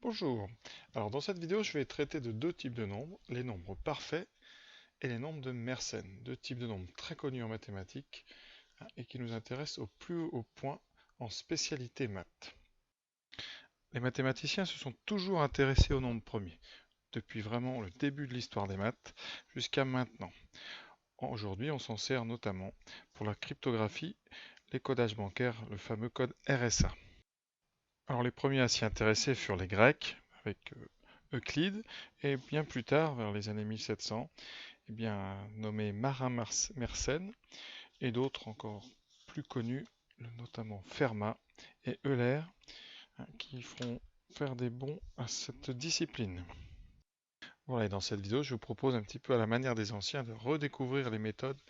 Bonjour. Alors dans cette vidéo, je vais traiter de deux types de nombres, les nombres parfaits et les nombres de Mersenne, deux types de nombres très connus en mathématiques et qui nous intéressent au plus haut point en spécialité maths. Les mathématiciens se sont toujours intéressés aux nombres premiers, depuis vraiment le début de l'histoire des maths jusqu'à maintenant. Aujourd'hui, on s'en sert notamment pour la cryptographie, les codages bancaires, le fameux code RSA. Alors les premiers à s'y intéresser furent les Grecs, avec Euclide, et bien plus tard, vers les années 1700, nommé Marin Mersenne, et d'autres encore plus connus, notamment Fermat et Euler, qui feront faire des bons à cette discipline. Voilà, et dans cette vidéo, je vous propose un petit peu à la manière des anciens de redécouvrir les méthodes.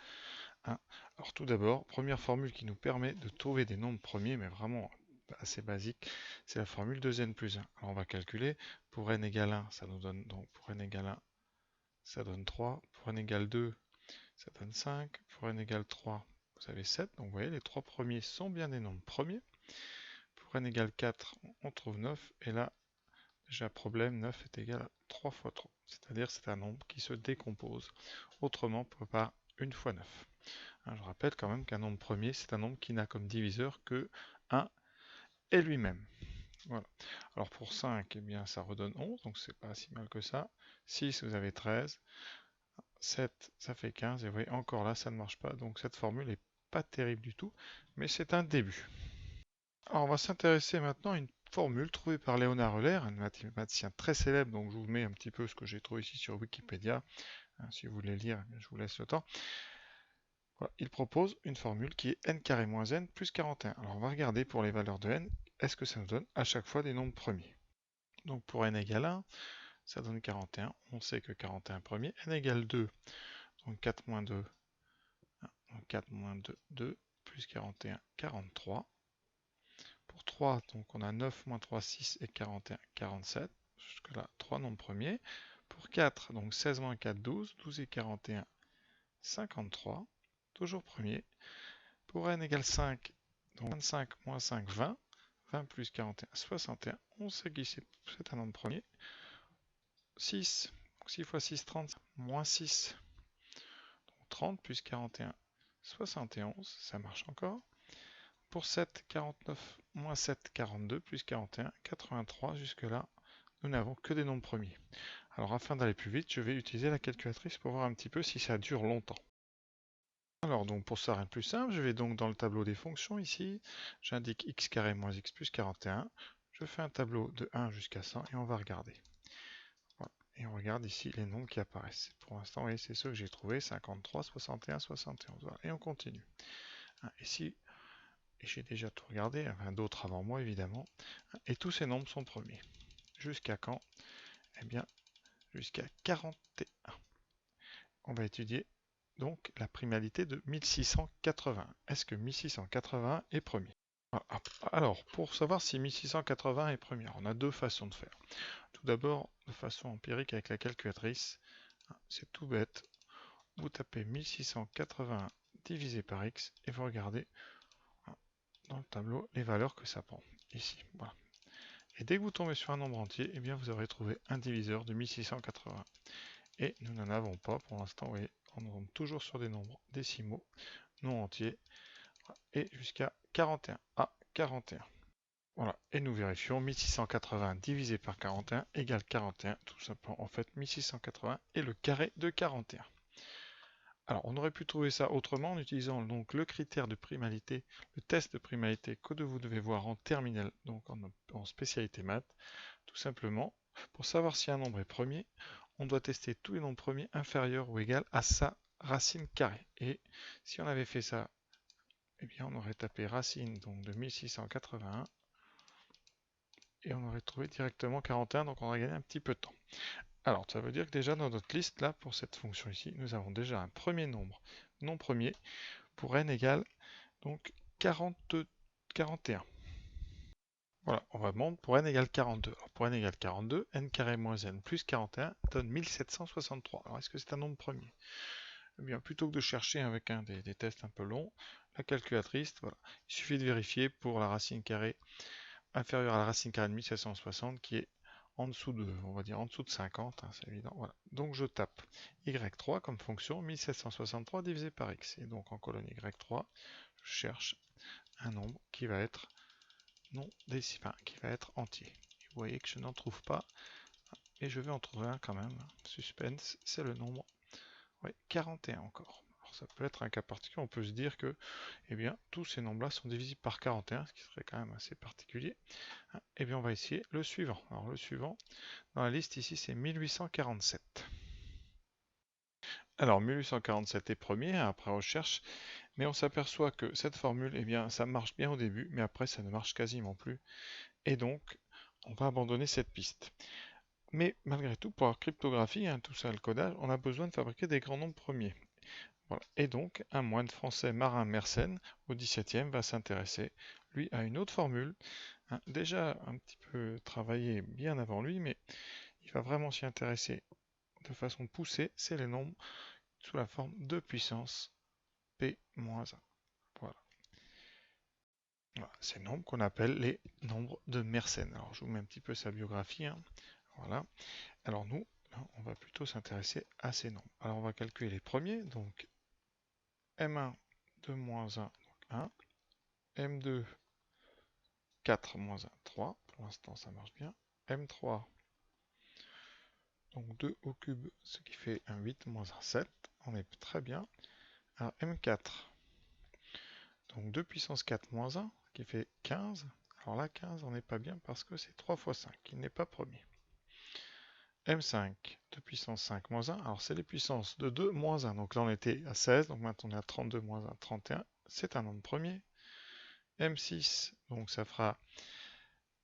Alors tout d'abord, première formule qui nous permet de trouver des nombres premiers, mais vraiment assez basique, c'est la formule 2n plus 1. Alors on va calculer, pour n égale 1, ça nous donne donc pour n égale 1, ça donne 3, pour n égale 2, ça donne 5, pour n égale 3, vous avez 7, donc vous voyez, les trois premiers sont bien des nombres premiers. Pour n égale 4, on trouve 9, et là, déjà problème, 9 est égal à 3 fois 3, c'est-à-dire c'est un nombre qui se décompose, autrement par 1 fois 9. Je rappelle quand même qu'un nombre premier, c'est un nombre qui n'a comme diviseur que 1 et lui-même. Voilà. Alors pour 5, eh bien, ça redonne 11, donc c'est pas si mal que ça. 6, vous avez 13. 7, ça fait 15. Et vous voyez, encore là, ça ne marche pas. Donc cette formule n'est pas terrible du tout, mais c'est un début. Alors on va s'intéresser maintenant à une formule trouvée par Léonard Euler, un mathématicien très célèbre, donc je vous mets un petit peu ce que j'ai trouvé ici sur Wikipédia. Si vous voulez lire, je vous laisse le temps. Voilà. Il propose une formule qui est n carré moins n plus 41. Alors on va regarder pour les valeurs de n, est-ce que ça nous donne à chaque fois des nombres premiers. Donc pour n égale 1, ça donne 41. On sait que 41 premier. N égale 2, donc 4 moins 2, donc 4 moins 2, 2, plus 41, 43. Pour 3, donc on a 9 moins 3, 6 et 41, 47. Jusque là, 3 nombres premiers. Pour 4, donc 16 moins 4, 12. 12 et 41, 53. Toujours premier. Pour n égale 5, donc 25 moins 5, 20. 20 plus 41, 61. On sait qu'ici, c'est un nombre premier. 6, 6 fois 6, 30, moins 6. Donc 30 plus 41, 71, ça marche encore. Pour 7, 49, moins 7, 42, plus 41, 83. Jusque-là, nous n'avons que des nombres premiers. Alors afin d'aller plus vite, je vais utiliser la calculatrice pour voir un petit peu si ça dure longtemps. Alors donc pour ça, rien de plus simple, je vais donc dans le tableau des fonctions ici, j'indique x carré moins x plus 41, je fais un tableau de 1 jusqu'à 100 et on va regarder. Voilà. Et on regarde ici les nombres qui apparaissent. Pour l'instant, vous voyez, c'est ceux que j'ai trouvés, 53, 61, 71. Voilà. Et on continue. Ici, et j'ai déjà tout regardé, enfin d'autres avant moi évidemment, et tous ces nombres sont premiers. Jusqu'à quand? Eh bien, jusqu'à 41. On va étudier donc la primalité de 1680. Est-ce que 1680 est premier? Alors, pour savoir si 1680 est premier, on a deux façons de faire. Tout d'abord, de façon empirique avec la calculatrice, c'est tout bête. Vous tapez 1680 divisé par x et vous regardez dans le tableau les valeurs que ça prend. Ici, voilà. Et dès que vous tombez sur un nombre entier, eh bien vous aurez trouvé un diviseur de 1680. Et nous n'en avons pas pour l'instant, vous voyez, on tombe toujours sur des nombres décimaux, non entiers, et jusqu'à 41. Ah, 41. Voilà, et nous vérifions 1680 divisé par 41 égale 41. Tout simplement, en fait, 1680 est le carré de 41. Alors, on aurait pu trouver ça autrement en utilisant donc le critère de primalité, le test de primalité que vous devez voir en terminale, donc en spécialité maths. Tout simplement, pour savoir si un nombre est premier, on doit tester tous les nombres premiers inférieurs ou égaux à sa racine carrée. Et si on avait fait ça, eh bien on aurait tapé racine donc de 1681 et on aurait trouvé directement 41, donc on aurait gagné un petit peu de temps. Alors, ça veut dire que déjà dans notre liste, là, pour cette fonction ici, nous avons déjà un premier nombre non premier pour n égale donc 41. Voilà, on va demander pour n égale 42. Alors pour n égale 42, n carré moins n plus 41 donne 1763. Alors est-ce que c'est un nombre premier? Eh bien, plutôt que de chercher avec des tests un peu longs, la calculatrice, voilà, il suffit de vérifier pour la racine carrée inférieure à la racine carrée de 1760 qui est en dessous de, on va dire en dessous de 50, hein, c'est évident. Voilà. Donc je tape y3 comme fonction 1763 divisé par x. Et donc en colonne y3, je cherche un nombre qui va être non décimal, qui va être entier. Et vous voyez que je n'en trouve pas, et je vais en trouver un quand même. Suspense, c'est le nombre 41 encore. Alors ça peut être un cas particulier, on peut se dire que eh bien, tous ces nombres-là sont divisibles par 41, ce qui serait quand même assez particulier. Eh bien, on va essayer le suivant. Alors le suivant, dans la liste ici, c'est 1847. Alors 1847 est premier, après recherche, mais on s'aperçoit que cette formule, eh bien, ça marche bien au début, mais après ça ne marche quasiment plus. Et donc, on va abandonner cette piste. Mais malgré tout, pour la cryptographie, hein, tout ça, le codage, on a besoin de fabriquer des grands nombres premiers. Voilà. Et donc, un moine français Marin Mersenne, au XVIIe, va s'intéresser, lui, à une autre formule, hein, déjà un petit peu travaillée bien avant lui, mais il va vraiment s'y intéresser de façon poussée, c'est les nombres sous la forme de puissance P-1. Voilà. Voilà. Ces nombres qu'on appelle les nombres de Mersenne. Alors, je vous mets un petit peu sa biographie. Hein. Voilà. Alors, nous, on va plutôt s'intéresser à ces nombres. Alors, on va calculer les premiers. Donc, M1 2 moins 1, donc 1. M2 4 moins 1, 3. Pour l'instant, ça marche bien. M3, donc 2 au cube, ce qui fait un 8 moins un 7. On est très bien. Alors, M4, donc 2 puissance 4 moins 1, qui fait 15. Alors là, 15, on n'est pas bien parce que c'est 3 fois 5, qui n'est pas premier. M5, 2 puissance 5 moins 1. Alors, c'est les puissances de 2 moins 1. Donc là, on était à 16. Donc maintenant, on est à 32 moins 1, 31. C'est un nombre premier. M6, donc ça fera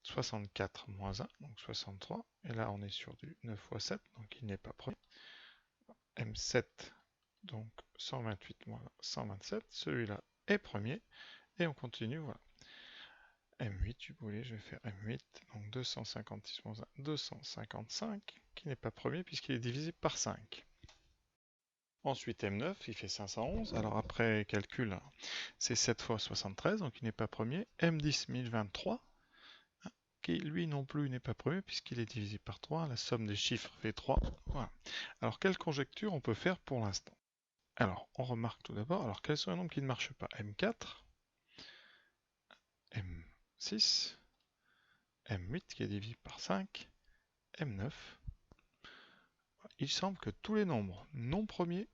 64 moins 1, donc 63. Et là, on est sur du 9 fois 7, donc il n'est pas premier. M7, donc 128 moins 127. Celui-là est premier. Et on continue, voilà. M8, si vous voulez, je vais faire M8, donc 256 moins 1, 255, qui n'est pas premier puisqu'il est divisible par 5. Ensuite M9, il fait 511, alors après calcul, c'est 7 fois 73, donc il n'est pas premier. M10, 1023, qui lui non plus n'est pas premier puisqu'il est divisé par 3, la somme des chiffres fait 3. Voilà. Alors quelle conjecture on peut faire pour l'instant? Alors on remarque tout d'abord, alors quels sont les nombres qui ne marchent pas? M4, M6, M8 qui est divisé par 5, M9. Il semble que tous les nombres non premiers,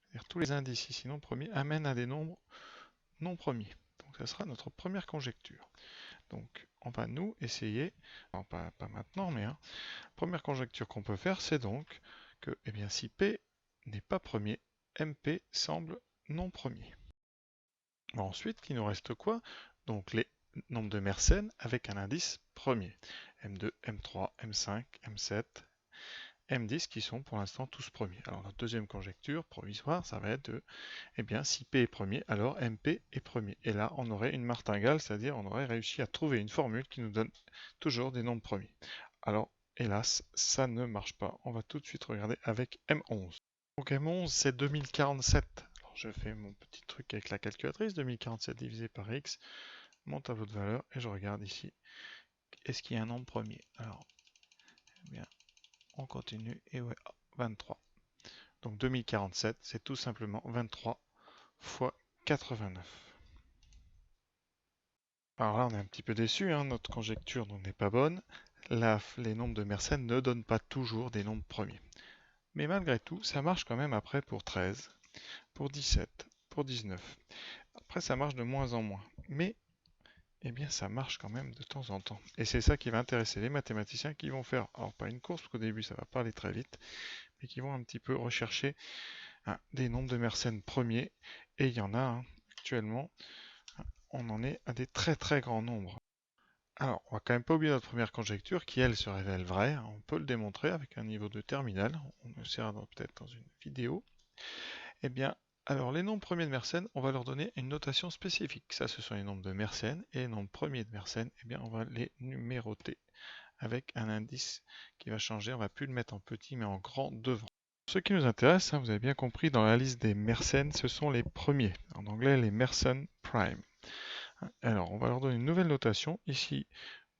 c'est-à-dire tous les indices ici non premiers, amènent à des nombres non premiers. Donc ça sera notre première conjecture. Donc on va nous essayer, non, pas maintenant, mais première conjecture qu'on peut faire, c'est donc que eh bien, si P n'est pas premier, MP semble non premier. Bon, ensuite, il nous reste quoi? Donc les nombres de Mersenne avec un indice premier. M2, M3, M5, M7, M10 qui sont pour l'instant tous premiers. Alors notre deuxième conjecture provisoire, ça va être de, eh bien, si P est premier, alors MP est premier. Et là, on aurait une martingale, c'est-à-dire on aurait réussi à trouver une formule qui nous donne toujours des nombres premiers. Alors, hélas, ça ne marche pas. On va tout de suite regarder avec M11. Donc M11, c'est 2047. Alors je fais mon petit truc avec la calculatrice, 2047 divisé par X, mon tableau de valeur, et je regarde ici. Est-ce qu'il y a un nombre premier? Alors, eh bien, on continue, et ouais, 23. Donc 2047, c'est tout simplement 23 fois 89. Alors là, on est un petit peu déçu, hein, notre conjecture n'est pas bonne. Là, les nombres de Mersenne ne donnent pas toujours des nombres premiers. Mais malgré tout, ça marche quand même après pour 13, pour 17, pour 19. Après, ça marche de moins en moins. Mais, eh bien, ça marche quand même de temps en temps. Et c'est ça qui va intéresser les mathématiciens qui vont faire, alors pas une course, parce qu'au début, ça va pas aller très vite, mais qui vont un petit peu rechercher des nombres de Mersenne premiers. Et il y en a actuellement, on en est à des très très grands nombres. Alors, on va quand même pas oublier notre première conjecture qui, elle, se révèle vraie. On peut le démontrer avec un niveau de terminal. On le sert peut-être dans une vidéo. Eh bien, alors les nombres premiers de Mersenne, on va leur donner une notation spécifique. Ça, ce sont les nombres de Mersenne. Et les nombres premiers de Mersenne, eh bien, on va les numéroter avec un indice qui va changer. On va plus le mettre en petit, mais en grand devant. Ce qui nous intéresse, vous avez bien compris, dans la liste des Mersenne, ce sont les premiers. En anglais, les Mersenne Prime. Alors, on va leur donner une nouvelle notation. Ici,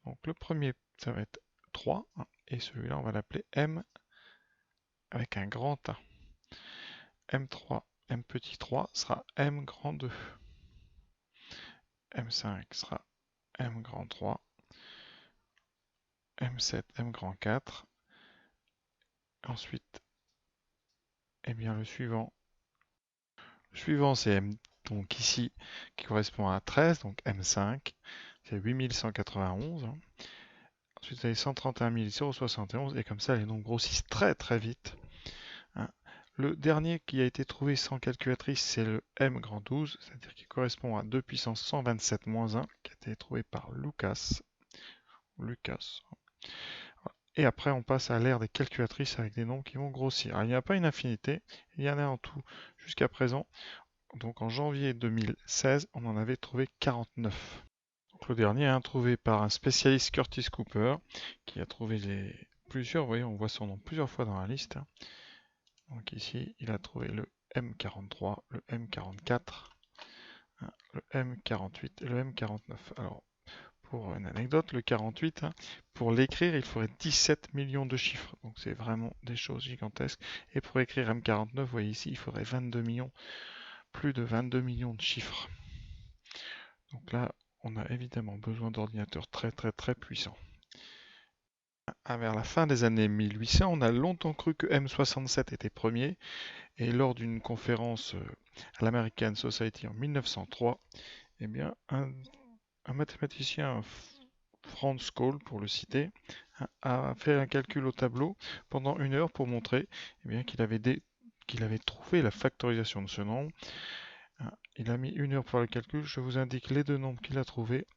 donc le premier, ça va être 3. Et celui-là, on va l'appeler M avec un grand A. M3, M petit 3 sera M grand 2. M5 sera M grand 3. M7, M grand 4. Ensuite, eh bien le suivant. Le suivant, c'est M, donc ici, qui correspond à 13, donc M5. C'est 8191. Ensuite, vous avez 131 071, et comme ça, les nombres grossissent très très vite. Le dernier qui a été trouvé sans calculatrice, c'est le M grand 12, c'est-à-dire qui correspond à 2 puissance 127 moins 1, qui a été trouvé par Lucas. Et après, on passe à l'ère des calculatrices avec des nombres qui vont grossir. Alors, il n'y a pas une infinité, il y en a en tout jusqu'à présent. Donc en janvier 2016, on en avait trouvé 49. Donc, le dernier, trouvé par un spécialiste Curtis Cooper, qui a trouvé plusieurs, vous voyez, on voit son nom plusieurs fois dans la liste. Donc ici, il a trouvé le M43, le M44, le M48 et le M49. Alors, pour une anecdote, le 48, pour l'écrire, il faudrait 17 millions de chiffres. Donc c'est vraiment des choses gigantesques. Et pour écrire M49, vous voyez ici, il faudrait 22 millions, plus de 22 millions de chiffres. Donc là, on a évidemment besoin d'ordinateurs très très très puissants. Vers la fin des années 1800, on a longtemps cru que M67 était premier, et lors d'une conférence à l'American Society en 1903, eh bien, un mathématicien, Franz Cole pour le citer, a fait un calcul au tableau pendant 1 heure pour montrer qu'il avait trouvé la factorisation de ce nombre. Il a mis 1 heure pour faire le calcul, je vous indique les deux nombres qu'il a trouvés.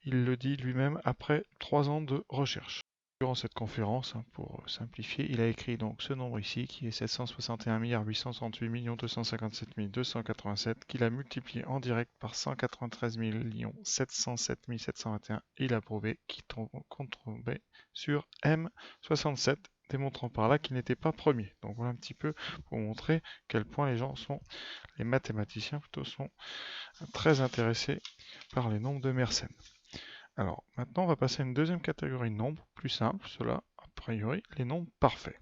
Il le dit lui-même après 3 ans de recherche. Durant cette conférence, pour simplifier, il a écrit donc ce nombre ici qui est 761 838 257 287 qu'il a multiplié en direct par 193 707 721. Il a prouvé qu'il tombait sur M67, démontrant par là qu'il n'était pas premier. Donc voilà un petit peu pour montrer à quel point les mathématiciens plutôt, sont très intéressés par les nombres de Mersenne. Alors, maintenant, on va passer à une deuxième catégorie de nombres, plus simple, cela, a priori, les nombres parfaits.